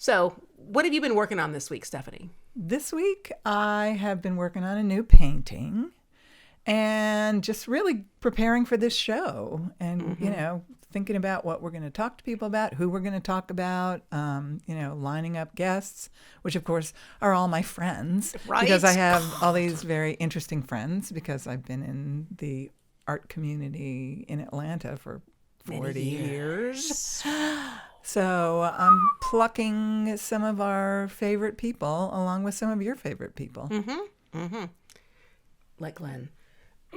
So, what have you been working on this week, Stephanie? This week, I have been working on a new painting and just really preparing for this show and, thinking about what we're going to talk to people about, who we're going to talk about, lining up guests, which, of course, are all my friends. Right. Because I have all these very interesting friends because I've been in the art community in Atlanta for 40 years. So I'm plucking some of our favorite people along with some of your favorite people. Like Glenn.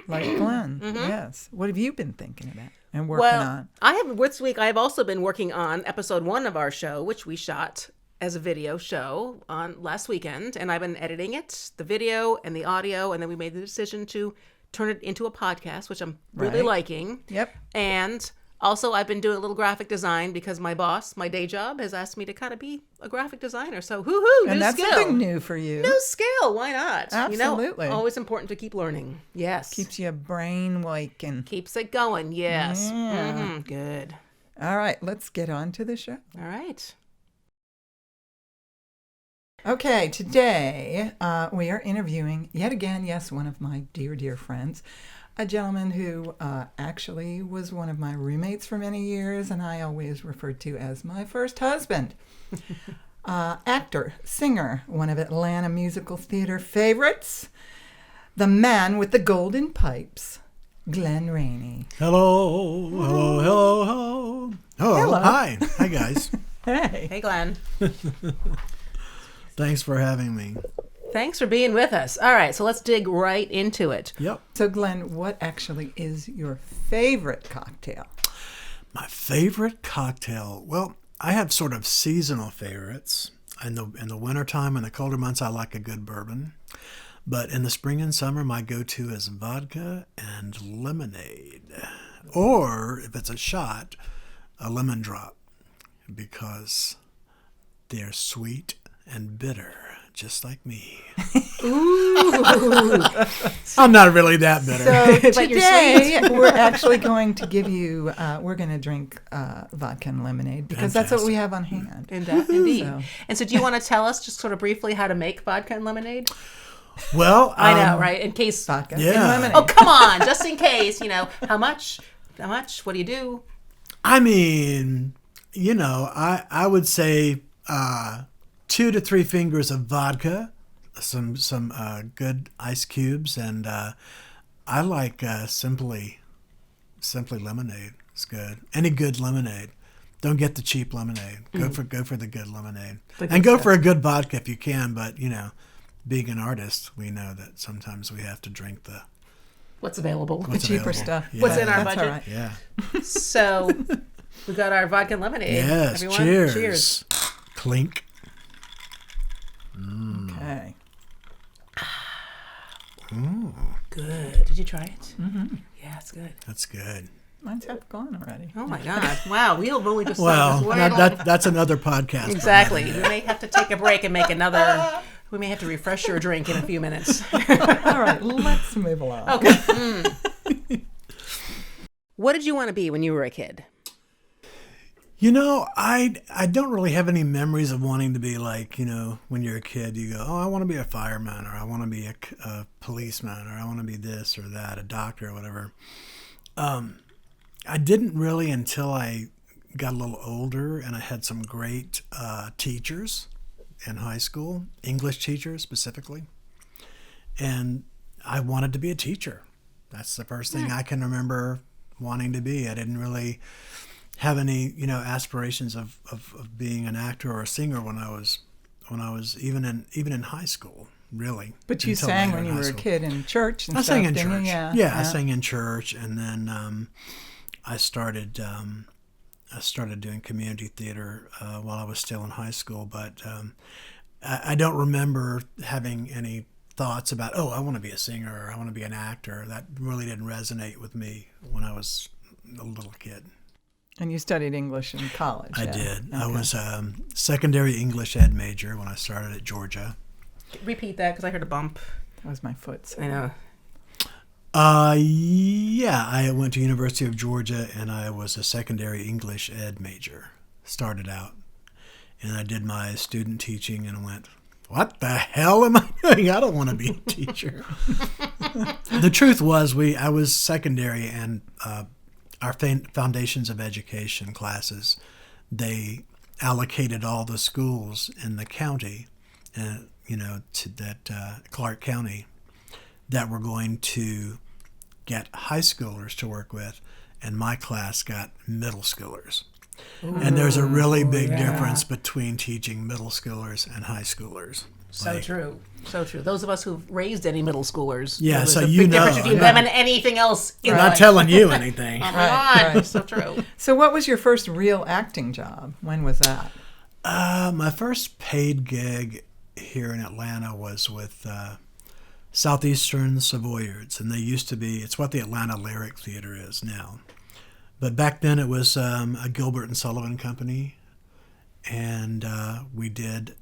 Yes. What have you been thinking about and working on? This week I have also been working on episode 1 of our show, which we shot as a video show on last weekend. And I've been editing it, the video and the audio. And then we made the decision to turn it into a podcast, which I'm really liking. Yep. And also, I've been doing a little graphic design because my boss, my day job, has asked me to kind of be a graphic designer. So, new and that's skill. something new for you. New skill. Why not? Absolutely. Always important to keep learning. Yes. Keeps your brain waking. Keeps it going. Yes. Yeah. Good. All right. Let's get on to the show. All right. Okay. Today, we are interviewing, yet again, yes, one of my dear, dear friends, a gentleman who actually was one of my roommates for many years, and I always referred to as my first husband. Actor, singer, one of Atlanta musical theater favorites, the man with the golden pipes, Glenn Rainey. Hello. Hello. Hi guys. Hey. Hey, Glenn. Thanks for having me. Thanks for being with us. All right, so let's dig right into it. Yep. So, Glenn, what actually is your favorite cocktail? My favorite cocktail. Well, I have sort of seasonal favorites. In the wintertime, in the colder months, I like a good bourbon. But in the spring and summer, my go-to is vodka and lemonade. Or, if it's a shot, a lemon drop. Because they're sweet and bitter. Just like me. Ooh. I'm not really that bitter. So today we're actually going to give you, we're going to drink vodka and lemonade because that's what we have on hand. Indeed. And so do you want to tell us just sort of briefly how to make vodka and lemonade? Well, I know, right? In case. Vodka and Yeah. lemonade. Oh, come on. Just in case, how much? How much? What do you do? I mean, I would say 2 to 3 fingers of vodka, some good ice cubes, and I like simply lemonade. It's good. Any good lemonade. Don't get the cheap lemonade. Go for the good lemonade, and go for a good vodka if you can. But being an artist, we know that sometimes we have to drink What's available? The cheaper stuff. Yeah. What's in our That's budget? all right. Yeah. So we got our vodka and lemonade. Yes. Everyone, Cheers. Clink. Okay. Ooh, Good. Did you try it? Mm-hmm. Yeah, it's good. that's good. Mine's half gone already. Oh my God! Wow, we've only just Well, started this way. that's another podcast. Exactly. We may have to take a break and make another. We may have to refresh your drink in a few minutes. All right, let's move along. Okay. What did you want to be when you were a kid? I don't really have any memories of wanting to be like, when you're a kid, you go, oh, I want to be a fireman, or I want to be a policeman, or I want to be this or that, a doctor or whatever. I didn't really until I got a little older and I had some great teachers in high school, English teachers specifically. And I wanted to be a teacher. That's the first thing I can remember wanting to be. I didn't really have any, aspirations of being an actor or a singer when I was even in high school, really. But you until sang later when in you high were a school. kid in church and I stuff. sang in didn't you? church. Yeah. I sang in church, and then I started doing community theater while I was still in high school. But I don't remember having any thoughts about, I want to be a singer or I want to be an actor. That really didn't resonate with me when I was a little kid. And you studied English in college. I yeah. did. Okay. I was a secondary English ed major when I started at Georgia. Repeat that because I heard a bump. That was my foot. So. I know. Yeah, I went to University of Georgia and I was a secondary English ed major. Started out. and I did my student teaching and went, what the hell am I doing? I don't want to be a teacher. The truth was, I was secondary, and our Foundations of Education classes, they allocated all the schools in the county, to that Clark County, that were going to get high schoolers to work with, and my class got middle schoolers. Ooh, and there's a really big difference between teaching middle schoolers and high schoolers. So true. So true. Those of us who've raised any middle schoolers. Yeah, so big difference between them and anything else. I'm not telling you anything. Right. So true. So what was your first real acting job? When was that? My first paid gig here in Atlanta was with Southeastern Savoyards, and they used to be, it's what the Atlanta Lyric Theater is now. But back then it was a Gilbert and Sullivan company, and I did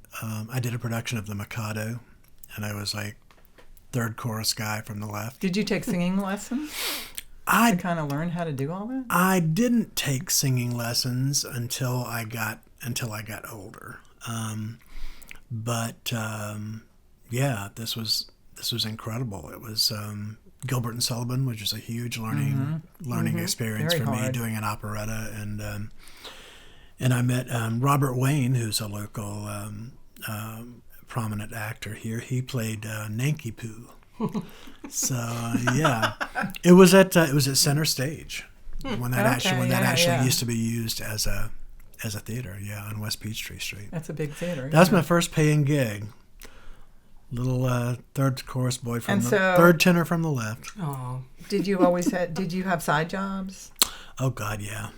a production of The Mikado, and I was like third chorus guy from the left. Did you take singing lessons to kind of learn how to do all that? I didn't take singing lessons until I got older. This was incredible. It was Gilbert and Sullivan, which was a huge learning experience Very for hard. me, doing an operetta, and I met Robert Wayne, who's a local prominent actor here. He played Nanky Poo. So it was at Center Stage when that actually used to be used as a theater, on West Peachtree Street. That's a big theater. That was my first paying gig. Little third chorus boy from third tenor from the left. Oh, did you have side jobs? Oh God, yeah.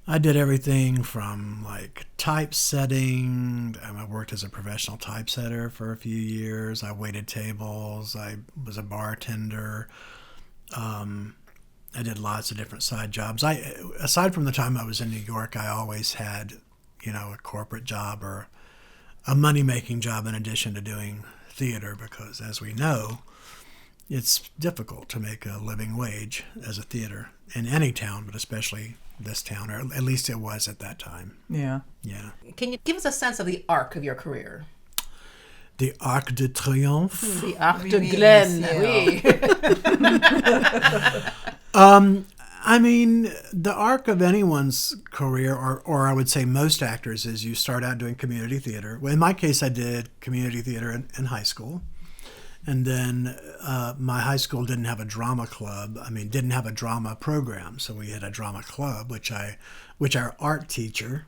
I did everything from like typesetting. I worked as a professional typesetter for a few years. I waited tables. I was a bartender. I did lots of different side jobs. Aside from the time I was in New York, I always had, a corporate job or a money-making job in addition to doing theater, because as we know, it's difficult to make a living wage as a theater in any town, but especially this town, or at least it was at that time. Yeah. Yeah. Can you give us a sense of the arc of your career? The Arc de Triomphe. The Arc de Glen, oui. I mean, the arc of anyone's career, or I would say most actors, is you start out doing community theater. Well, in my case, I did community theater in high school. And then my high school didn't have a drama club. Didn't have a drama program. So we had a drama club, which our art teacher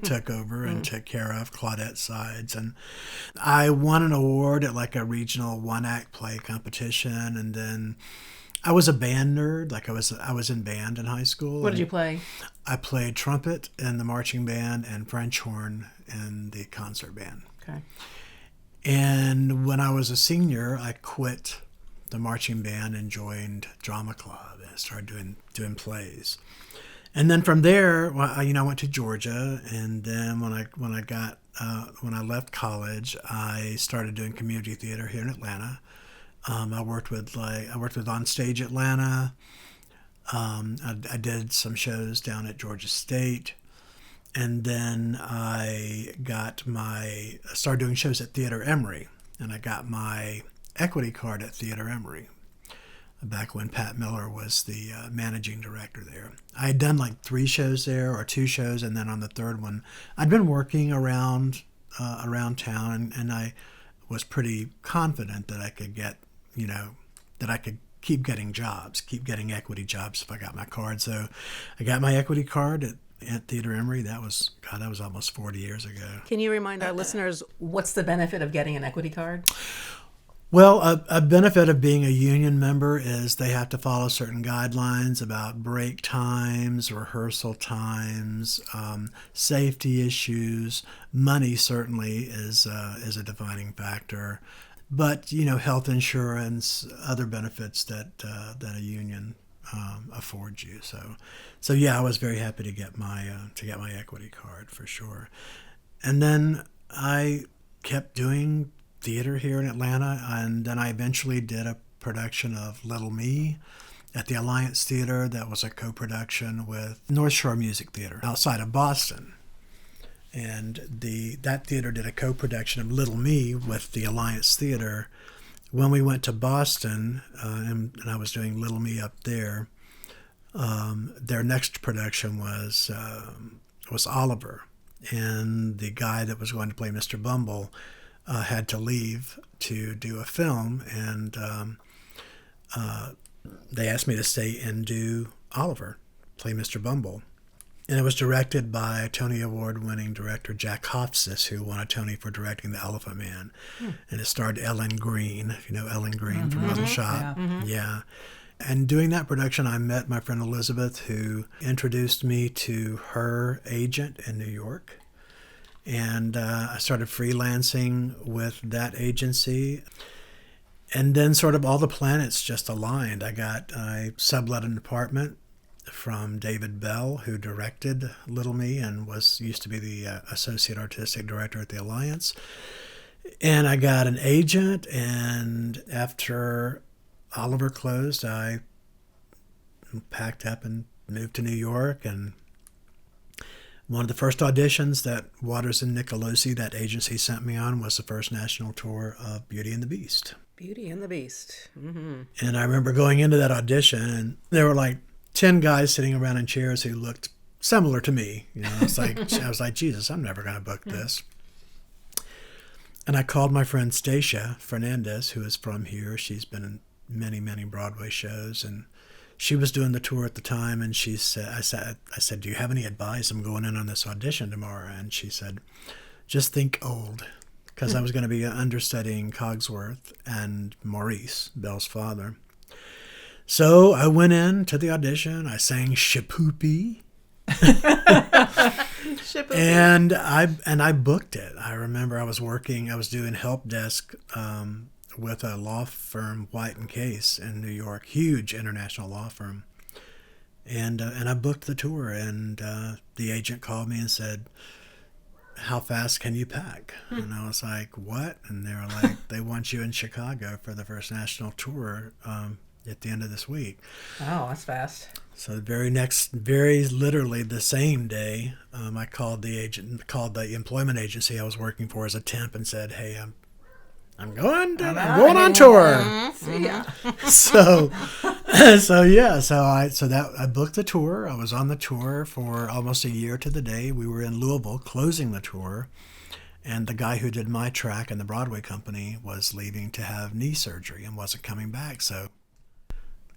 took over and took care of, Claudette Sides. And I won an award at like a regional one-act play competition. And then I was a band nerd. Like I was in band in high school. What did you play? I played trumpet in the marching band and French horn in the concert band. Okay. And when I was a senior, I quit the marching band and joined drama club and started doing plays. And then from there, I went to Georgia, and then when I left college, I started doing community theater here in Atlanta. I worked with On Stage Atlanta. I did some shows down at Georgia State. And then I started doing shows at Theater Emory, and I got my equity card at Theater Emory back when Pat Miller was the managing director there. I had done like 3 shows there, or 2 shows, and then on the third one, I'd been working around town, and I was pretty confident that I could get, that I could keep getting equity jobs if I got my card. So I got my equity card at Theater Emory. That was almost 40 years ago. Can you remind our listeners what's the benefit of getting an equity card? Well, a benefit of being a union member is they have to follow certain guidelines about break times, rehearsal times, safety issues. Money certainly is a defining factor, but health insurance, other benefits that a union affords you. So yeah, I was very happy to get my equity card for sure. And then I kept doing theater here in Atlanta, and then I eventually did a production of Little Me at the Alliance Theater. That was a co-production with North Shore Music Theater outside of Boston. And that theater did a co-production of Little Me with the Alliance Theater. When we went to Boston, and I was doing Little Me up there, their next production was Oliver. And the guy that was going to play Mr. Bumble had to leave to do a film, and they asked me to stay and do Oliver, play Mr. Bumble. And it was directed by Tony Award-winning director Jack Hofstas, who won a Tony for directing The Elephant Man. And it starred Ellen Green, if you know Ellen Green from Little Shop. Yeah. And doing that production, I met my friend Elizabeth, who introduced me to her agent in New York. And I started freelancing with that agency. And then sort of all the planets just aligned. I sublet an apartment from David Bell, who directed Little Me and used to be the associate artistic director at the Alliance. And I got an agent, and after Oliver closed, I packed up and moved to New York. And one of the first auditions that Waters and Nicolosi, that agency, sent me on was the first national tour of Beauty and the Beast. Beauty and the Beast. Mm-hmm. And I remember going into that audition, and there were like 10 guys sitting around in chairs who looked similar to me. You know, I was like, Jesus, I'm never going to book this. And I called my friend Stacia Fernandez, who is from here. She's been in many, many Broadway shows, and she was doing the tour at the time. And I said, do you have any advice? I'm going in on this audition tomorrow. And she said, just think old, because I was going to be understudying Cogsworth and Maurice, Belle's father. So I went in to the audition. I sang Shapoopy. And I booked it. I remember I was doing help desk with a law firm, White and Case, in New York, huge international law firm. And I booked the tour, and the agent called me and said, how fast can you pack? And I was like, what? And they were like, they want you in Chicago for the first national tour at the end of this week. Oh, that's fast. So very literally the same day, I called the employment agency I was working for as a temp and said, hey, I'm going on tour. See ya. So I booked the tour. I was on the tour for almost a year to the day. We were in Louisville closing the tour, and the guy who did my track in the Broadway company was leaving to have knee surgery and wasn't coming back. So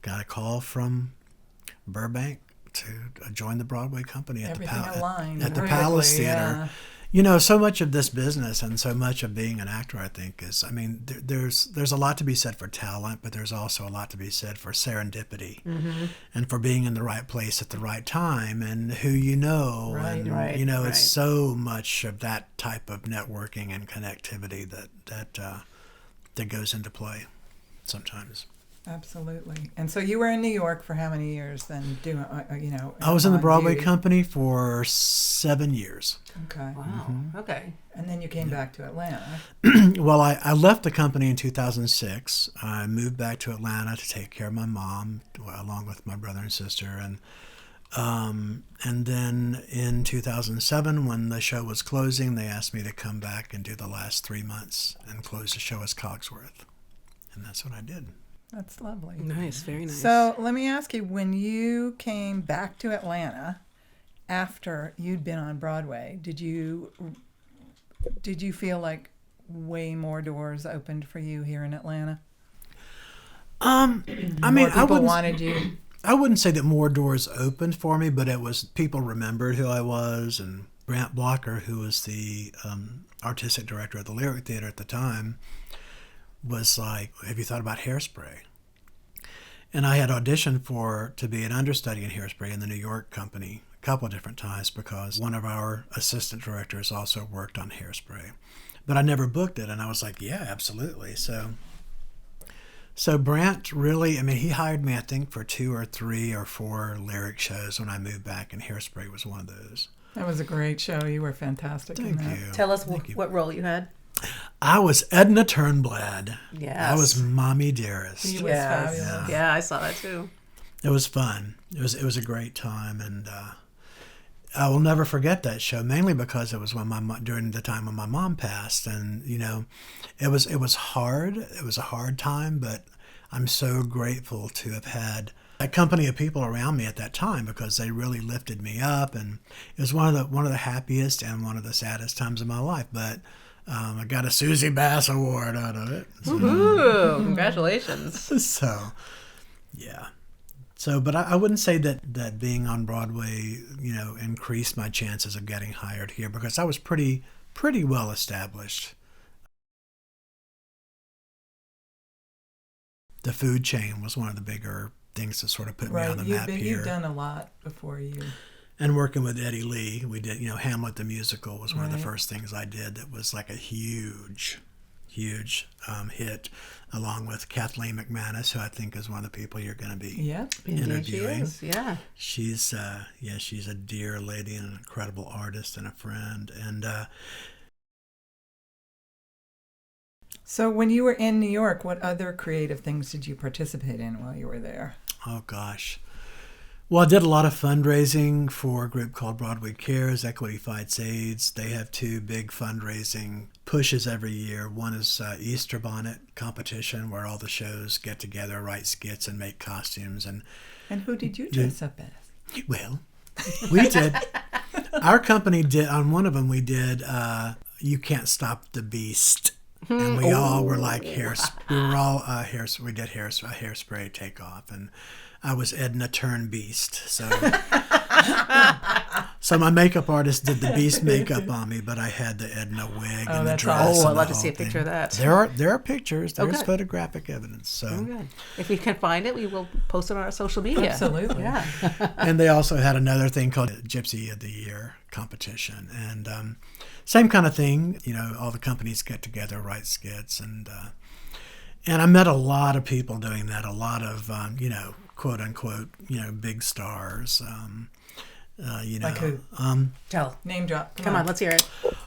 got a call from Burbank to join the Broadway company at the Palace Theater. Yeah. You know, so much of this business and so much of being an actor, I think, is, I mean, there's a lot to be said for talent, but there's also a lot to be said for serendipity and for being in the right place at the right time and who you know. Right. It's so much of that type of networking and connectivity that goes into play sometimes. Absolutely. And so you were in New York for how many years then? I was in the Broadway Beauty? company for 7 years. Okay. Wow. Okay. And then you came back to Atlanta. Well, I left the company in 2006. I moved back to Atlanta to take care of my mom, along with my brother and sister. And then in 2007, when the show was closing, they asked me to come back and do the last 3 months and close the show as Cogsworth. And that's what I did. That's lovely. Nice, very nice. So let me ask you, when you came back to Atlanta after you'd been on Broadway, did you feel like way more doors opened for you here in Atlanta? People wanted you. I wouldn't say that more doors opened for me, but it was people remembered who I was, and Grant Blocker, who was the artistic director of the Lyric Theater at the time, was like, have you thought about Hairspray? And I had auditioned to be an understudy in Hairspray in the New York company a couple of different times because one of our assistant directors also worked on Hairspray. But I never booked it, and I was like, yeah, absolutely. So Brant really, he hired me, I think, for 2 or 3 or 4 lyric shows when I moved back, and Hairspray was one of those. That was a great show. You were fantastic in that. Thank you. Tell us what role you had. I was Edna Turnblad. Yes. I was Mommy Dearest. He was fabulous. Yeah, I saw that too. It was fun. It was a great time, and I will never forget that show. Mainly because it was during the time when my mom passed, and it was hard. It was a hard time, but I'm so grateful to have had a company of people around me at that time because they really lifted me up, and it was one of the happiest and one of the saddest times of my life. But I got a Susie Bass Award out of it. So, Woohoo! Congratulations. so yeah. So, but I wouldn't say that being on Broadway, increased my chances of getting hired here because I was pretty well established. The food chain was one of the bigger things to sort of put me on the map here. You've done a lot before you. And working with Eddie Lee, we did, Hamlet the Musical was one of the first things I did that was like a huge hit, along with Kathleen McManus, who I think is one of the people you're going to be interviewing. She is, yeah. She's a dear lady and an incredible artist and a friend. And so when you were in New York, what other creative things did you participate in while you were there? Oh, gosh. Well, I did a lot of fundraising for a group called Broadway Cares, Equity Fights AIDS. They have two big fundraising pushes every year. One is Easter Bonnet competition, where all the shows get together, write skits, and make costumes. And who did you dress up as? Well, we did. Our company did, on one of them, we did You Can't Stop the Beast. And we all were like we did hairspray takeoff, and I was Edna Turnbeast. So my makeup artist did the Beast makeup on me, but I had the Edna wig and the dress. Oh, I'd love to see a picture of that. There are pictures. There's photographic evidence. So good. If we can find it, we will post it on our social media. Absolutely. Yeah. And they also had another thing called Gypsy of the Year competition, and same kind of thing. All the companies get together, write skits, and I met a lot of people doing that. A lot of quote unquote big stars. Like who? Tell. Name drop. Come on, let's hear it.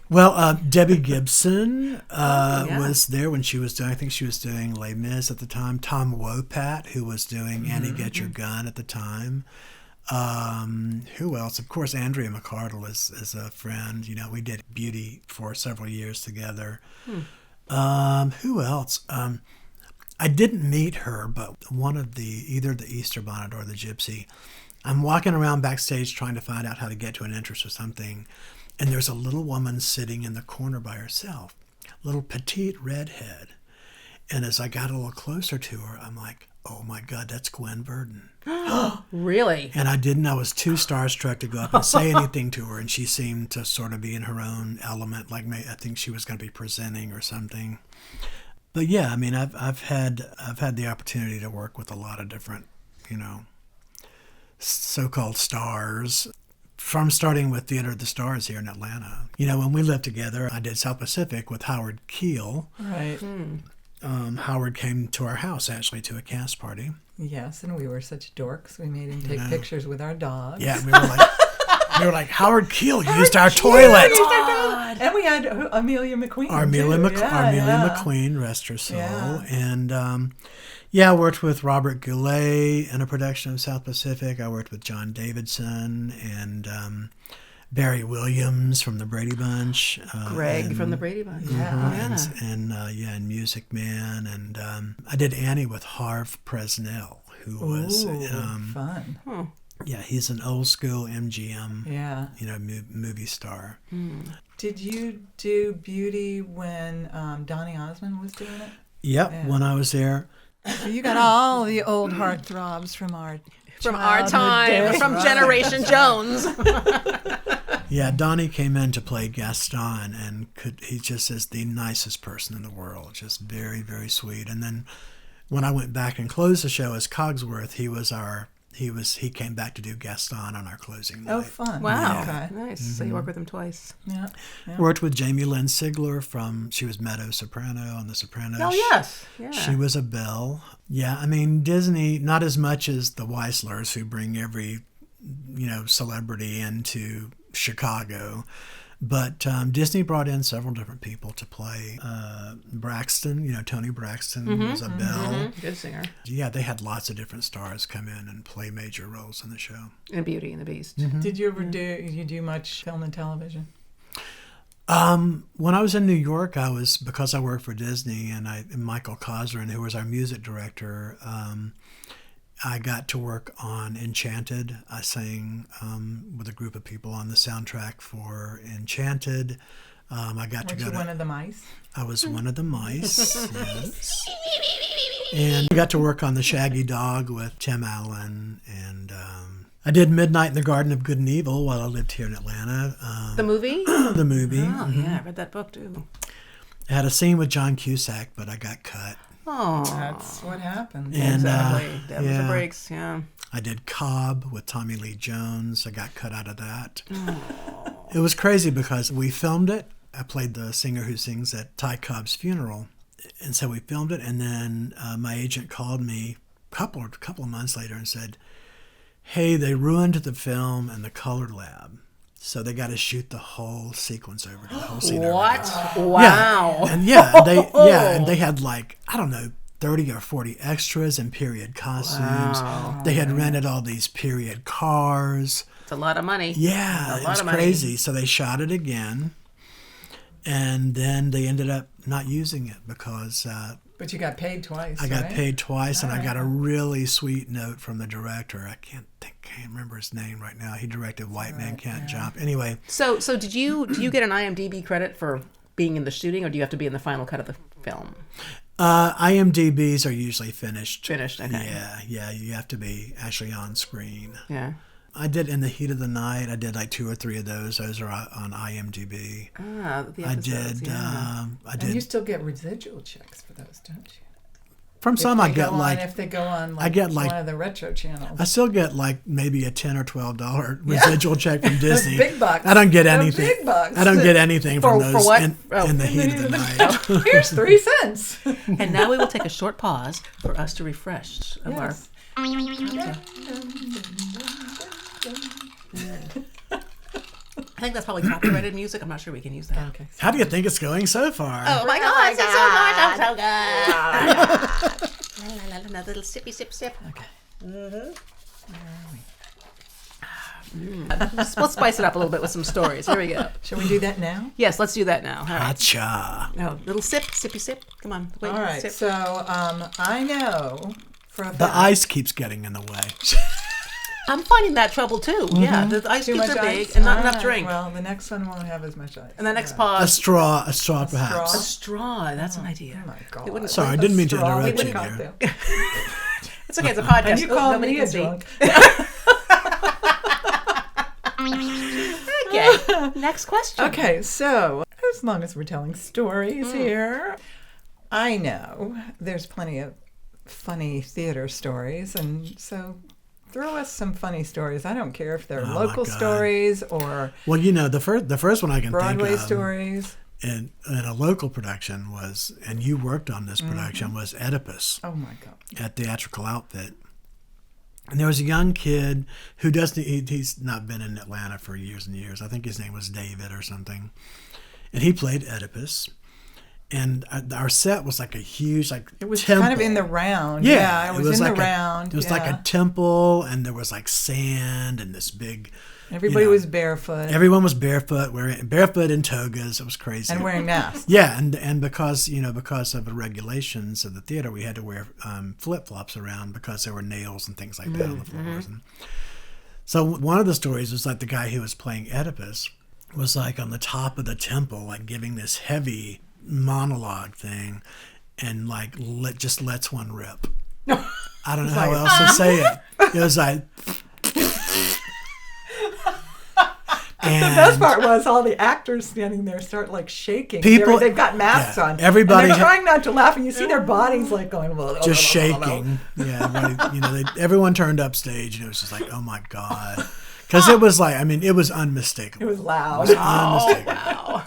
Well, Debbie Gibson was there when she was doing, I think she was doing Les Mis at the time. Tom Wopat, who was doing Annie Get Your Gun at the time. Who else? Of course, Andrea McArdle is a friend. We did Beauty for several years together. Who else? I didn't meet her, but one of either the Easter Bonnet or the Gypsy, I'm walking around backstage trying to find out how to get to an entrance or something, and there's a little woman sitting in the corner by herself, little petite redhead. And as I got a little closer to her, I'm like, oh my God, that's Gwen Verdon. Really? And I was too starstruck to go up and say anything to her, and she seemed to sort of be in her own element, like I think she was going to be presenting or something. But yeah, I mean, I've had the opportunity to work with a lot of different, so-called stars, from starting with Theater of the Stars here in Atlanta. When we lived together, I did South Pacific with Howard Keel. Right. Howard came to our house, actually, to a cast party. Yes, and we were such dorks. We made him take pictures with our dogs. Yeah, we were like, Howard Keel used our toilet. And we had Amelia McQueen. Amelia McQueen, rest her soul. Yeah. And I worked with Robert Goulet in a production of South Pacific. I worked with John Davidson and Barry Williams from the Brady Bunch. Greg from the Brady Bunch. And Music Man. And I did Annie with Harv Presnell, who was fun. Yeah, he's an old school MGM, movie star. Did you do Beauty when Donny Osmond was doing it? Yep, when I was there. So you got all the old heartthrobs from our time, days. from Generation Jones. Yeah, Donnie came in to play Gaston, and he just is the nicest person in the world, just very, very sweet. And then when I went back and closed the show as Cogsworth, he came back to do Gaston on our closing night. Oh, fun. Wow. Yeah. Okay. Nice. So you worked with him twice. Yeah. Worked with Jamie Lynn Sigler she was Meadow Soprano on The Sopranos. Oh, yes. Yeah. She was a Belle. Yeah, I mean, Disney, not as much as the Weislers who bring every, celebrity into Chicago. But Disney brought in several different people to play Braxton. Tony Braxton was a Belle. Good singer. Yeah, they had lots of different stars come in and play major roles in the show. And Beauty and the Beast. Did you ever do much film and television? When I was in New York, because I worked for Disney and Michael Cosrin, who was our music director, I got to work on Enchanted. I sang with a group of people on the soundtrack for Enchanted. I got to go. Were you one of the mice? I was one of the mice. Yes. And I got to work on The Shaggy Dog with Tim Allen, and I did Midnight in the Garden of Good and Evil while I lived here in Atlanta. The movie? The movie. Oh, yeah, I read that book too. I had a scene with John Cusack, but I got cut. Oh, that's what happened. And, exactly. That was the breaks. Yeah. I did Cobb with Tommy Lee Jones. I got cut out of that. It was crazy because we filmed it. I played the singer who sings at Ty Cobb's funeral, and so we filmed it. And then my agent called me a couple of months later and said, "Hey, they ruined the film in the color lab. So they got to shoot the whole sequence over, the whole scene over." What? Wow. Yeah. And they had I don't know, 30 or 40 extras and period costumes. Wow. They had rented all these period cars. It's a lot of money. Yeah, it was crazy. So they shot it again, and then they ended up not using it because But you got paid twice. I got right? paid twice, and I got a really sweet note from the director. I can't remember his name right now. He directed White Man Can't Jump. Anyway. So do you get an IMDb credit for being in the shooting, or do you have to be in the final cut of the film? IMDb's are usually finished. Finished, okay. Yeah. You have to be actually on screen. Yeah. I did In the Heat of the Night. I did 2 or 3 of those. Those are on IMDb. The episodes, I did. And you still get residual checks for those, don't you? From some, I get if they go on one of the retro channels. I still get maybe a $10 or $12 residual check from Disney. Those big bucks. I don't get anything. Big bucks. I don't get anything from those for what? in the heat of the night. Here's 3 cents. And now we will take a short pause for us to refresh of our. I think that's probably copyrighted music. I'm not sure we can use that. Okay. How do you think it's going so far? Oh my God! It's so good. Another little sippy sip. Okay. Let's spice it up a little bit with some stories. Here we go. Shall we do that now? Yes, let's do that now. All right. Gotcha. Oh, little sippy sip. Come on. Wait, All right. sip. So I know for a fact. The ice keeps getting in the way. I'm finding that trouble too. Yeah, the ice Too cubes much are big ice? and not All enough right. drink. Well, the next one won't have as much ice. And the next A pause. straw perhaps. A straw. That's an idea. Oh my God. It wouldn't- Sorry, I didn't mean to Straw interrupt with you cocktail. there. It's okay. It's a podcast. And you called nobody me can a see. drunk. Okay. Next question. Okay, so as long as we're telling stories here, I know there's plenty of funny theater stories, and so throw us some funny stories. I don't care if they're local God. stories or Well, the first one I can Broadway think of stories. in a local production was, and you worked on this production, was Oedipus Oh my God. at Theatrical Outfit. And there was a young kid who he's not been in Atlanta for years and years. I think his name was David or something. And he played Oedipus. And our set was like a huge It was temple. kind of in the round. Yeah, it was in like the round. It was like a temple, and there was sand and this big. Everybody was barefoot Everyone was barefoot, wearing barefoot in togas. It was crazy. and wearing masks. Yeah, and because of the regulations of the theater, we had to wear flip flops around because there were nails and things like that on the floors. And so one of the stories was like the guy who was playing Oedipus was like on the top of the temple, like giving this heavy monologue thing, and like just lets one rip. I don't know how else to say it. It was like. The best part was all the actors standing there start like shaking. They've got masks on. Everybody and they're trying not to laugh, and you see their bodies like going just shaking. Yeah, everyone turned up stage, and it was just like, oh my God, because it was like, it was unmistakable. It was loud. It was unmistakable. Wow.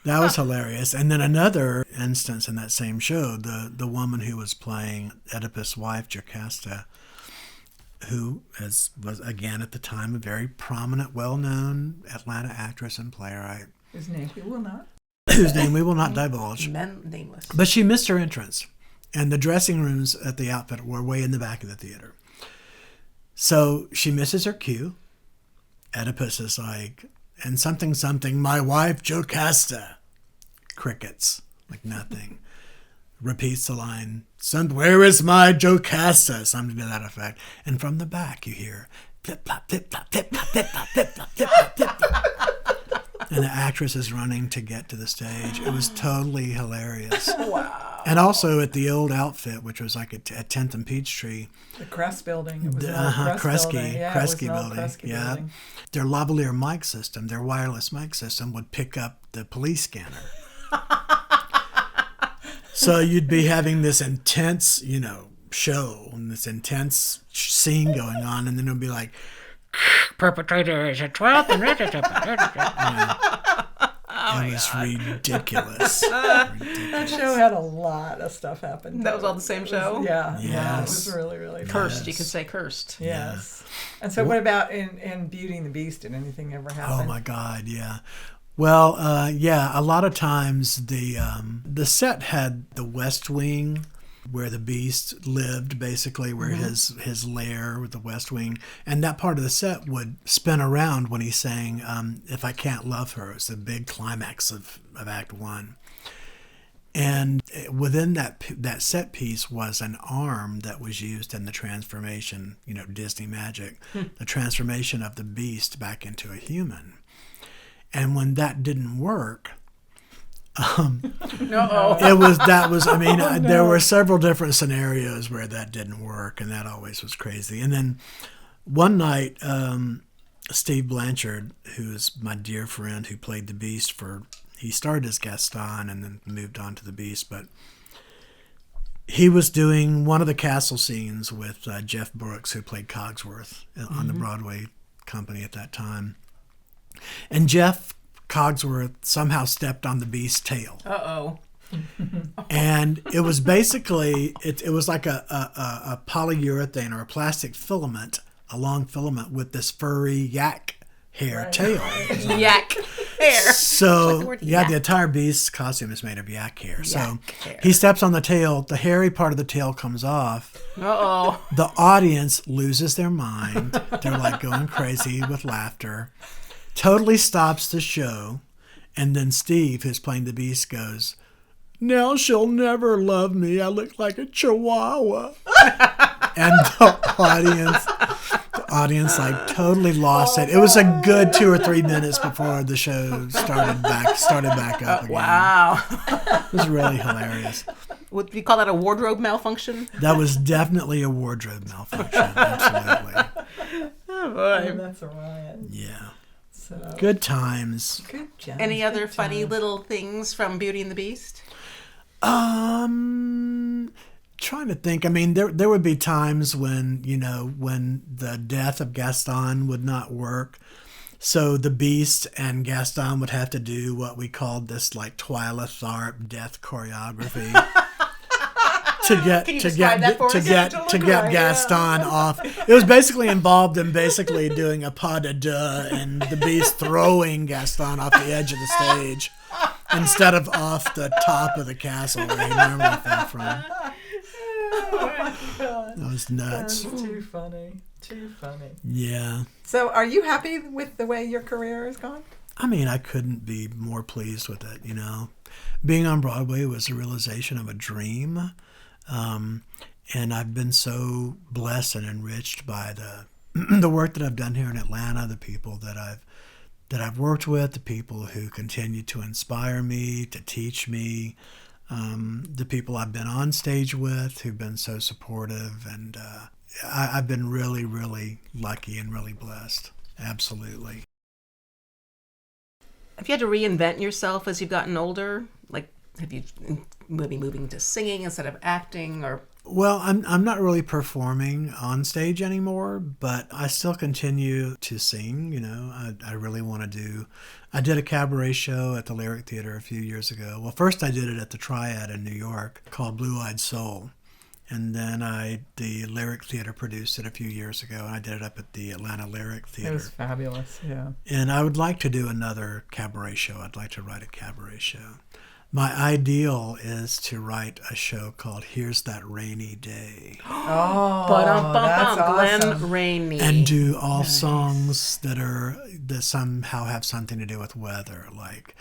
That was hilarious. And then another instance in that same show, the woman who was playing Oedipus' wife, Jocasta, who was again at the time a very prominent, well-known Atlanta actress and playwright. Whose name we will not. whose name we will not divulge. Men nameless. But she missed her entrance, and the dressing rooms at the outfit were way in the back of the theater. So she misses her cue. Oedipus is like, and something, my wife Jocasta. Crickets, like nothing. Repeats the line, where is my Jocasta? Something to that effect. And from the back you hear, flip, flop, flip, flop, flip, flop, flip, flop, flip, flop, flip, flop, flip, flop. And the actress is running to get to the stage. It was totally hilarious. Wow. And also at the old outfit, which was like at 10th and Peachtree. The Crest building. It was an old Crest building. Yeah, Kresge it was an old building. Kresge Yeah. building. Their lavalier mic system, their wireless mic system would pick up the police scanner. So you'd be having this intense, show and this intense scene going on, and then it'll be like, perpetrator is a 12th and it was ridiculous. That show had a lot of stuff happen. That was all the same show? Yeah. Yes. Yeah, it was really, really fun. Cursed, you could say cursed. Yes. And so what about in Beauty and the Beast? Did anything ever happen? Oh my God, yeah. Well, a lot of times the set had the West Wing where the Beast lived, basically, where his lair with the West Wing. And that part of the set would spin around when he sang If I Can't Love Her. It's the big climax of Act 1. And within that set piece was an arm that was used in the transformation, Disney magic, the transformation of the Beast back into a human. And when that didn't work, there were several different scenarios where that didn't work, and that always was crazy. And then one night, Steve Blanchard, who's my dear friend who played the Beast he started as Gaston and then moved on to the Beast, but he was doing one of the castle scenes with Jeff Brooks, who played Cogsworth on the Broadway company at that time. And Jeff Cogsworth somehow stepped on the Beast's tail. Uh-oh. And it was basically, it was like a polyurethane or a plastic filament, a long filament with this furry yak hair tail. Yak hair. So, like the yak. entire Beast costume is made of yak hair. So hair. he steps on the tail, the hairy part of the tail comes off. Uh-oh. The audience loses their mind. They're like going crazy with laughter. Totally stops the show, and then Steve, who's playing the Beast, goes, "Now she'll never love me. I look like a chihuahua." And the audience like totally lost it. It was a good 2 or 3 minutes before the show started back up again. Wow. It was really hilarious. Would you call that a wardrobe malfunction? That was definitely a wardrobe malfunction. Absolutely. Oh, boy. That's a riot. Yeah. So, Good times. good job. Any other funny little things from Beauty and the Beast? Trying to think. I mean, there would be times when, when the death of Gaston would not work. So the Beast and Gaston would have to do what we called this like Twyla Tharp death choreography. to get Gaston off. It was basically involved in doing a pas de deux and the Beast throwing Gaston off the edge of the stage instead of off the top of the castle where he normally fell from. Oh my God. That was nuts. That's too funny. Too funny. Yeah. So are you happy with the way your career has gone? I mean, I couldn't be more pleased with it, Being on Broadway was a realization of a dream. And I've been so blessed and enriched by the work that I've done here in Atlanta, the people that I've worked with, the people who continue to inspire me, to teach me, the people I've been on stage with who've been so supportive. And I've been really, really lucky and really blessed. Absolutely. Have you had to reinvent yourself as you've gotten older? Like, have you maybe moving to singing instead of acting, or? Well, I'm not really performing on stage anymore, but I still continue to sing. I really want to I did a cabaret show at the Lyric Theater a few years ago. Well, first I did it at the Triad in New York called Blue Eyed Soul. And then the Lyric Theater produced it a few years ago, and I did it up at the Atlanta Lyric It Theater. was fabulous, yeah. And I would like to do another cabaret show. I'd like to write a cabaret show. My ideal is to write a show called Here's That Rainy Day. Oh, Ba-dum-bum-bum, that's Glenn awesome. Rainey. And do all songs that somehow have something to do with weather, like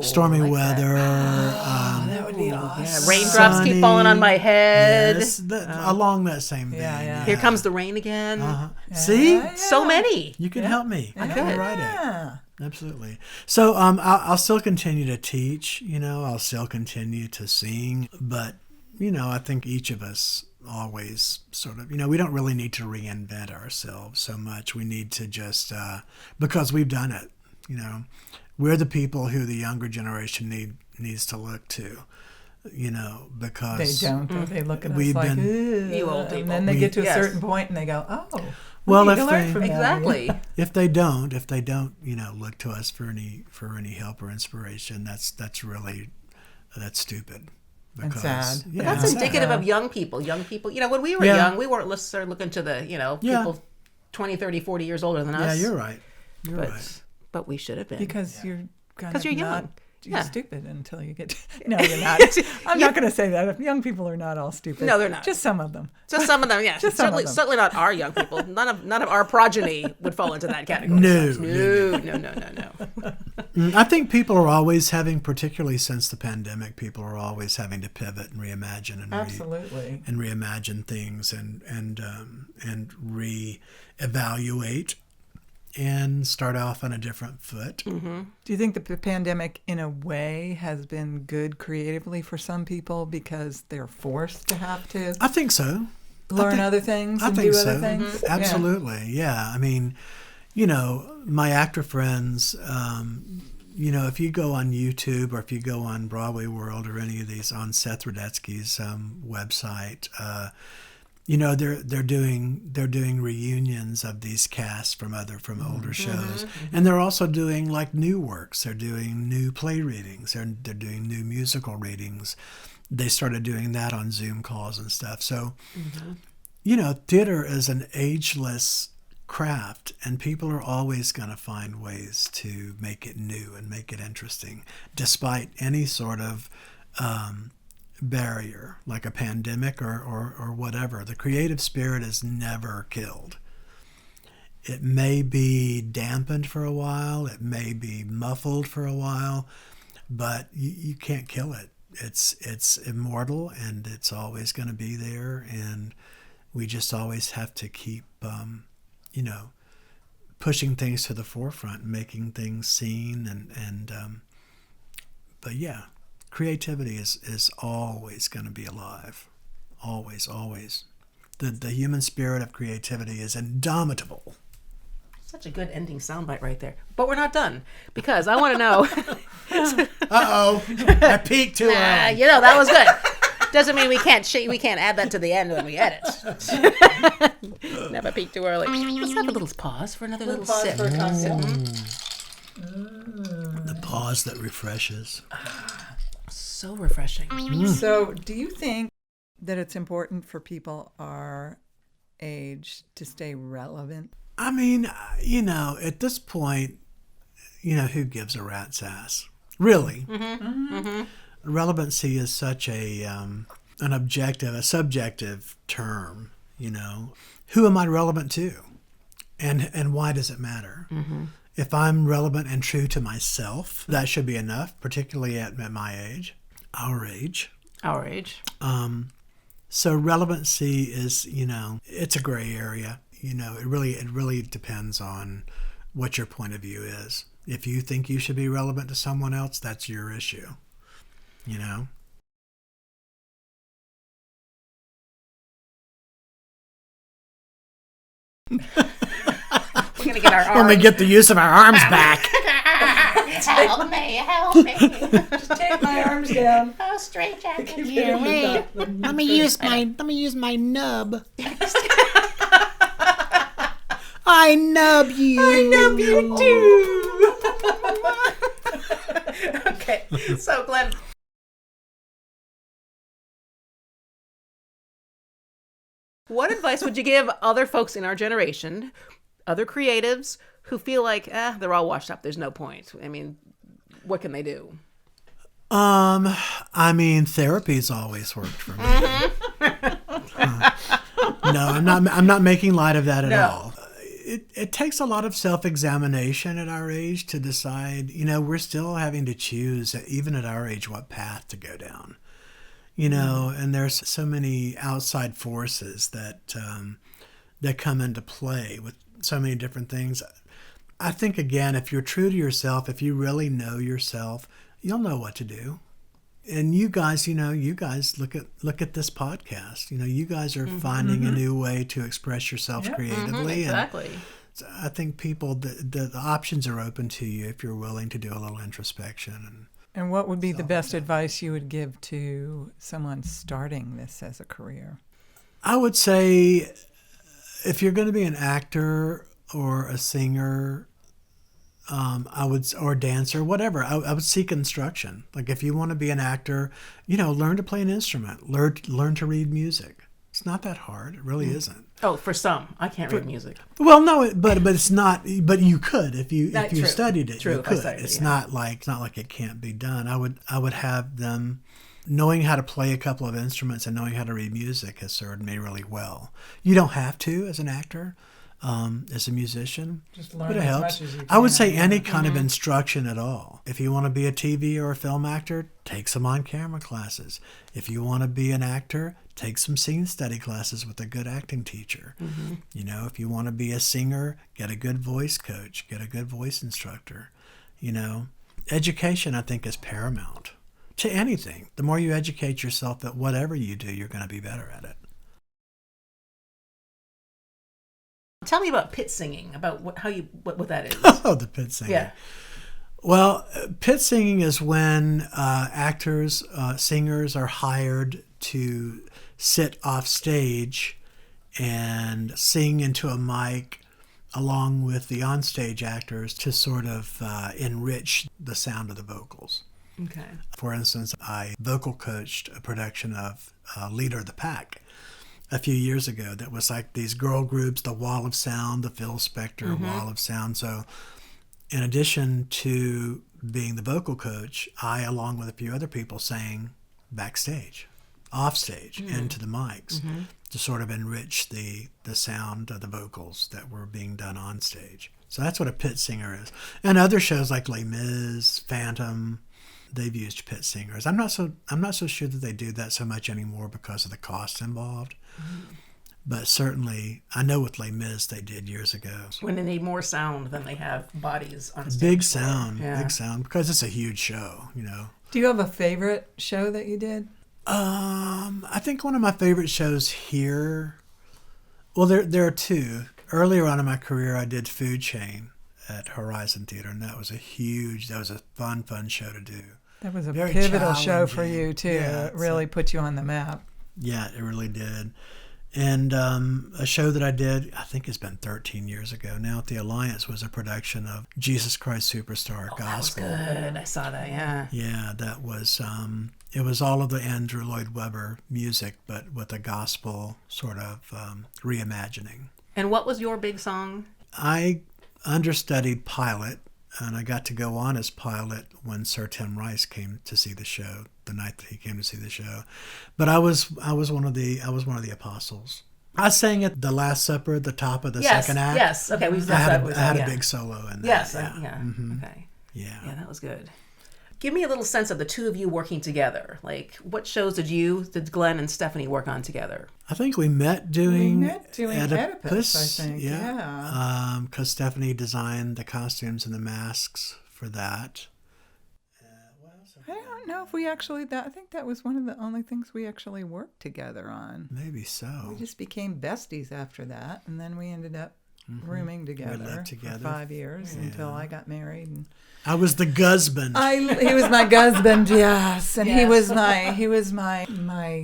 stormy like weather. That would be awesome. Yeah, raindrops keep falling on my head. Yes, along that same vein. yeah. Here comes the rain again. See? Yeah. So many. You can help me. I could. can write it. Yeah. Absolutely. So I'll still continue to teach, I'll still continue to sing, but, I think each of us always sort of, we don't really need to reinvent ourselves so much. We need to just, because we've done it, we're the people who the younger generation needs to look to, because They don't. Though. They look at us we've like, been- You old people. and then they get to a Yes. certain point and they go, oh. Well, we if need to learn they- from them. Exactly. if they don't, look to us for any help or inspiration, that's stupid. And sad. Yeah, That's Yeah. indicative of young people. Young people, when we were Yeah. young, we weren't necessarily looking to the, people 20, 30, 40 years older than us. yeah, you're right. You're but, right. But we should have been. Because you're kind 'Cause of you're young. not Yeah. stupid until you get to... No, you're not. I'm not going to say that. Young people are not all stupid. No, they're not. Just some of them. Just some of them, yeah. Just some of certainly, them. certainly not our young people. None of our progeny would fall into that category. No. No. I think people are always having, particularly since the pandemic, people are always having to pivot and reimagine and Absolutely. and reimagine things and reevaluate and start off on a different foot. Mm-hmm. Do you think the pandemic, in a way, has been good creatively for some people because they're forced to have to I think so. learn other things I and think do so. other things? Yeah. Absolutely. Yeah. I mean, my actor friends, if you go on YouTube or if you go on Broadway World or any of these on Seth Rudetsky's website, they're doing reunions of these casts from older shows, and they're also doing like new works. They're doing new play readings. They're doing new musical readings. They started doing that on Zoom calls and stuff. So, theater is an ageless craft, and people are always going to find ways to make it new and make it interesting, despite any sort of barrier like a pandemic or whatever. The creative spirit is never killed. It may be dampened for a while, it may be muffled for a while, but you can't kill it. It's immortal, and it's always going to be there, and we just always have to keep pushing things to the forefront, making things seen, and but yeah, creativity is always going to be alive. Always. The human spirit of creativity is indomitable. Such a good ending soundbite right there. But we're not done, because I want to know. Uh-oh. I peaked too early. That was good. Doesn't mean we can't add that to the end when we edit. Never peak too early. Let's have a little pause for another little sip. The pause that refreshes. So refreshing. So, do you think that it's important for people our age to stay relevant? I mean, at this point, who gives a rat's ass? Really? Relevancy is such a subjective term. Who am I relevant to, and why does it matter? If I'm relevant and true to myself, that should be enough, particularly at my age, our age. So relevancy is, it's a gray area. It really depends on what your point of view is. If you think you should be relevant to someone else, that's your issue. We're gonna get our arms. when we get the use of our arms back. Help me. Just take my arms down. Oh, straight jacket. Here, wait. Let me use my nub. I nub you. I nub you too. Okay, so Glenn, What advice would you give other folks in our generation, other creatives who feel like, they're all washed up, there's no point? I mean, what can they do? I mean, therapy's always worked for me. No, I'm not making light of that at all. It takes a lot of self-examination at our age to decide, we're still having to choose, even at our age, what path to go down. And there's so many outside forces that come into play with so many different things. I think, again, if you're true to yourself, if you really know yourself, you'll know what to do. And you guys, look at this podcast. You guys are finding a new way to express yourselves creatively. Exactly. And I think people, the options are open to you if you're willing to do a little introspection. And what would be the best advice you would give to someone starting this as a career? I would say, if you're going to be an actor or a singer, or dancer, whatever, I would seek instruction. Like, if you want to be an actor, learn to play an instrument, learn to read music. It's not that hard. It really isn't. Oh, for some, I can't read music. Well, no, but it's not. But you could if you True. studied it. True, you if I could. studied it, It's yeah. not like it can't be done. I would have them knowing how to play a couple of instruments and knowing how to read music has served me really well. You don't have to as an actor. As a musician, Just learn but it as helps. much as you I would can, say yeah. any kind of instruction at all. If you want to be a TV or a film actor, take some on-camera classes. If you want to be an actor, take some scene study classes with a good acting teacher. If you want to be a singer, get a good voice coach, get a good voice instructor. Education, I think, is paramount to anything. The more you educate yourself at whatever you do, you're going to be better at it. Tell me about pit singing, about what that is. Oh, the pit singing. Yeah. Well, pit singing is when actors, singers are hired to sit off stage and sing into a mic along with the onstage actors to sort of enrich the sound of the vocals. Okay. For instance, I vocal coached a production of Leader of the Pack a few years ago that was like these girl groups, the Wall of Sound, the Phil Spector Wall of Sound. So in addition to being the vocal coach, I, along with a few other people, sang backstage, off stage, into the mics to sort of enrich the sound of the vocals that were being done on stage. So that's what a pit singer is. And other shows like Les Mis, Phantom, they've used pit singers. I'm not so sure that they do that so much anymore because of the costs involved. But certainly, I know with Les Mis they did years ago. When they need more sound than they have bodies on stage. Big sound, Yeah. big sound, because it's a huge show, Do you have a favorite show that you did? I think one of my favorite shows here, well, there are two. Earlier on in my career, I did Food Chain at Horizon Theater, and that was a fun show to do. That was a Very pivotal show for challenging. you, too. Yeah, It really put you on the map. Yeah, it really did. And a show that I did, I think it's been 13 years ago now at the Alliance, was a production of Jesus Christ Superstar Gospel. That was good. I saw that, yeah. Yeah, that was, it was all of the Andrew Lloyd Webber music, but with a gospel sort of reimagining. And what was your big song? I understudied Pilate, and I got to go on as Pilate when Sir Tim Rice came to see the show, the night that he came to see the show. But I was one of the apostles. I sang at the Last Supper at the top of the second act. Yes, okay. I had a big solo in that. Yes, yeah. Okay. Yeah. Yeah, that was good. Give me a little sense of the two of you working together. Like, what shows did Glenn and Stephanie work on together? I think we met doing Oedipus, I think. Yeah. Because Stephanie designed the costumes and the masks for that. I don't know if we actually, I think that was one of the only things we actually worked together on. Maybe so. We just became besties after that, and then we ended up rooming together, lived together. for 5 years until I got married. And I was the husband. he was my husband, yes, and Yes. he was my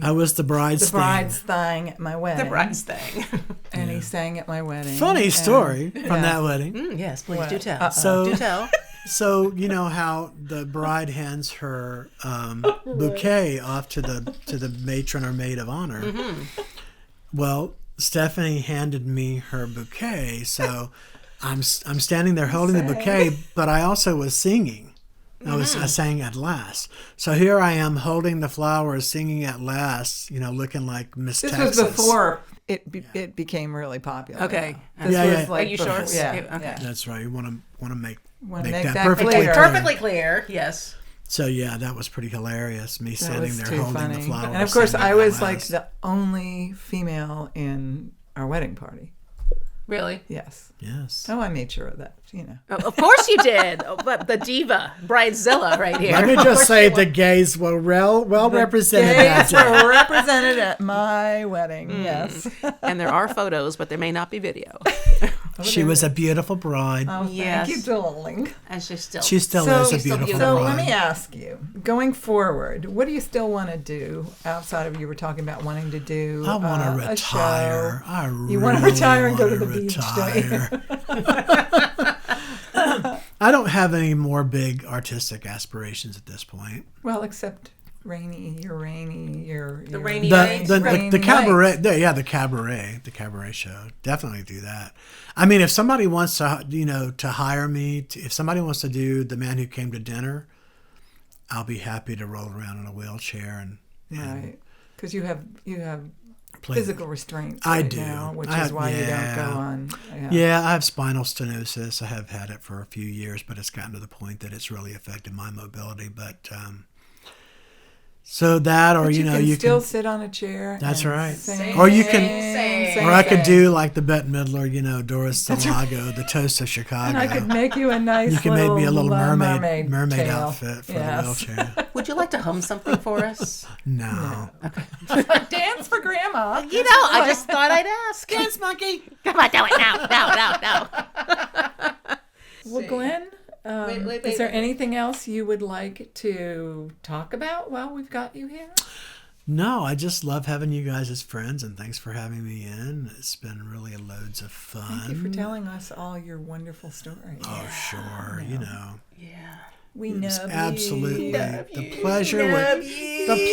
I was the bride's thing at my wedding. The bride's thing. And he sang at my wedding. Funny And- story from yeah. that wedding. Yes, please What? do tell. So- Do tell. So you know how the bride hands her bouquet off to the matron or maid of honor. Well, Stephanie handed me her bouquet, so I'm standing there holding the bouquet, but I also was singing. I sang At Last. So here I am holding the flowers, singing At Last, looking like Miss Texas. This was before it became really popular. Okay. This was like Are you before, sure? Yeah. Okay. That's right. You want to make make that that perfectly clear. clear. Perfectly clear. Yes. So yeah, that was pretty hilarious. Me That standing was there too holding funny. the flowers. And of course, singing I At was like Last. the only female in our wedding party. Really? Yes. Yes. So I made sure of that, Of course you did. But the diva, Bridezilla right here. Let me just say the gays were well represented that Gays day. were represented at my wedding. Yes. And there are photos, but there may not be video. She was a beautiful bride. Oh, Yes. thank you, darling. And she still. She still So- is a she's still beautiful beautiful. So bride. let me ask you, going forward, what do you still want to do outside of you were talking about wanting to do? I want to a retire. show? I You want to really retire and go to wanna the beach, don't you? retire. I don't have any more big artistic aspirations at this point. Well, except Rainey, your Rainy The Nights, the cabaret, the cabaret show. Definitely do that. I mean, if somebody wants to, to hire me, if somebody wants to do The Man Who Came to Dinner, I'll be happy to roll around in a wheelchair and Right, because you have play. physical restraints. I right do. now, which I is have- why you don't yeah. go on. Yeah, I have spinal stenosis. I have had it for a few years, but it's gotten to the point that it's really affected my mobility. But so that, or But you can still can. sit on a chair. That's and right. sing, Or you can- sing, Or I could sing. do like the Bette Midler, Doris Salago, the Toast of Chicago. And I could make you a nice. You can make me a little mermaid tail. outfit for Yes. the wheelchair. Would you like to hum something for us? No. Dance for Grandma. I just thought I'd ask. Dance monkey. Come on, do it now. No. Well, Glenn, Wait, is there wait. anything else you would like to talk about while we've got you here? No, I just love having you guys as friends, and thanks for having me in. It's been really loads of fun. Thank you for telling us all your wonderful stories. Oh, sure. Yeah. We It was love absolutely you. the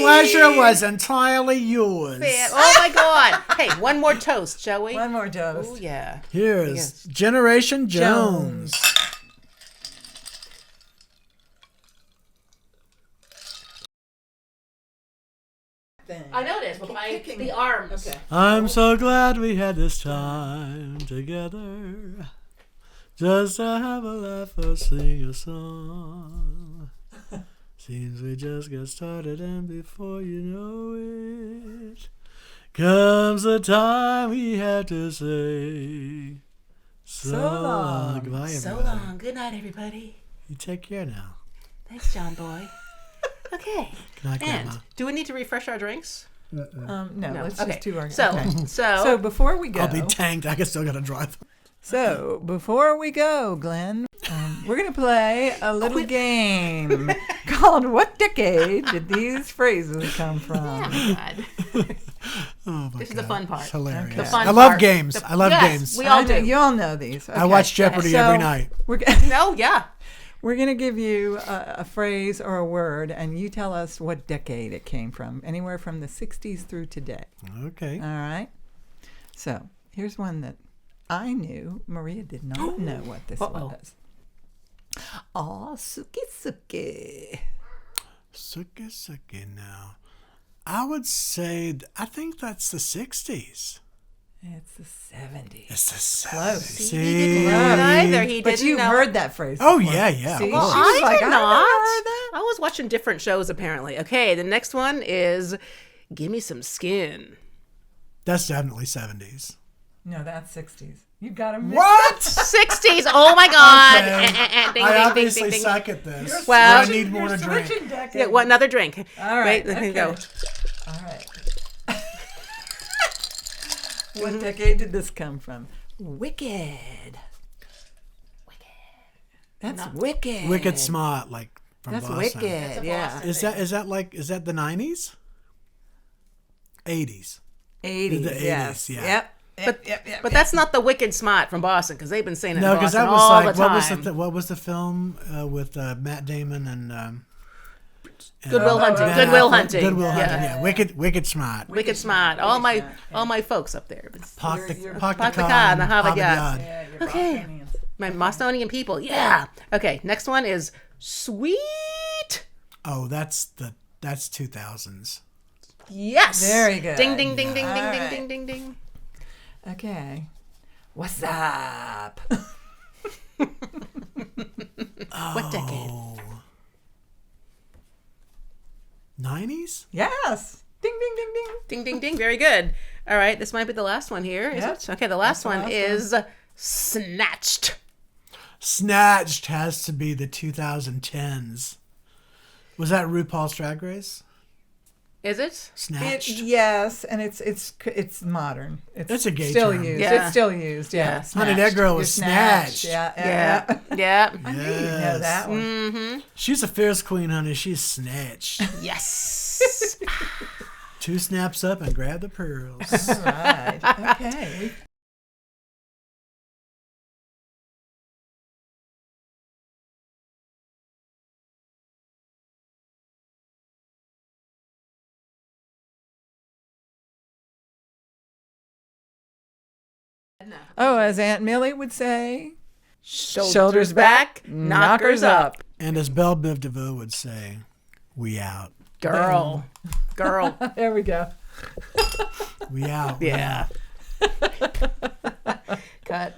pleasure was entirely yours. Oh my God. Hey, one more toast, shall we? One more toast. Oh yeah. Here's Yes. Generation Jones. I know it is, but my kicking the it. arms. Okay. I'm so glad we had this time together, just to have a laugh or sing a song. Seems we just got started, and before you know it, comes the time we have to say so long. Goodbye, everybody. So long. Good night, everybody. You take care now. Thanks, John Boy. Okay. Good night, And Grandma. do we need to refresh our drinks? No, No. let's Okay. just do our. So, okay. so, So before we go, I'll be tanked. I can still got to drive. So, before we go, Glenn, we're going to play a little game called What Decade Did These Phrases Come From? God. Oh my This is God. the fun part. It's hilarious. The fun I love part. games. I love Yes, games. we all I know- do. You all know these. I Okay. watch Jeopardy So, every night. We're, No, yeah. we're going to give you a phrase or a word, and you tell us what decade it came from, anywhere from the 60s through today. Okay. All right? So, here's one that I knew. Maria did not know what this was. Aw, suki suki. Suki now. I would say, I think that's the 60s. It's the 70s. It's the 70s. Close. He didn't know it either. He But didn't you've know. heard that phrase. Oh, before. yeah, yeah. See, of Well, course. she was I like, did I not. never heard that. I was watching different shows apparently. Okay, the next one is "Give Me Some Skin." That's definitely 70s. No, that's 60s. You got him. What? 60s. Oh my God! Okay. Ding, I ding, obviously ding, ding, ding. suck at this. Well- I need more to drink. Yeah, what? Another drink. All right. Wait, let me okay. go. All right. What decade did this come from? Wicked. That's wicked. Wicked smart, like from That's Boston. wicked. Yeah. Is that the 90s? 80s. 80s. The 80s, yes. yeah. Yep. But that's not the Wicked Smart from Boston because they've been saying it No, in because Boston that was all like the time. what was the film with Matt Damon and Goodwill Hunting. Ben Goodwill Affleck, Hunting. Goodwill Yeah. Hunting. Yeah. Wicked smart. Wicked smart. All my folks up there. Park the Park the car car in the Harvard Yard. Yeah, you're Okay. Bostonians. My Bostonian people. Yeah. Okay. Next one is Sweet. Oh, that's 2000s. Yes. Very good. Ding ding ding ding All ding right. ding ding ding ding. Okay. What's up? What decade? 90s? Yes. Ding ding ding ding. Ding ding ding. Very good. All right. This might be the last one here. Is Yep. it? Okay. The last That's one the is Snatched. Snatched has to be the 2010s. Was that RuPaul's Drag Race? Is it? Snatched. Yes, and it's modern. It's a gay still term. used. Yeah. It's still used. Yeah. Yeah. Honey, that girl was You're snatched. Yeah. Yeah. Yeah. I knew you'd know that one. Mm-hmm. She's a fierce queen, honey. She's snatched. Yes. 2 snaps up and grab the pearls. All right. Okay. Oh, as Aunt Millie would say, shoulders back, knockers up. And as Belle Biv DeVoe would say, we out. Girl. Girl. There we go. We out. Yeah. Cut.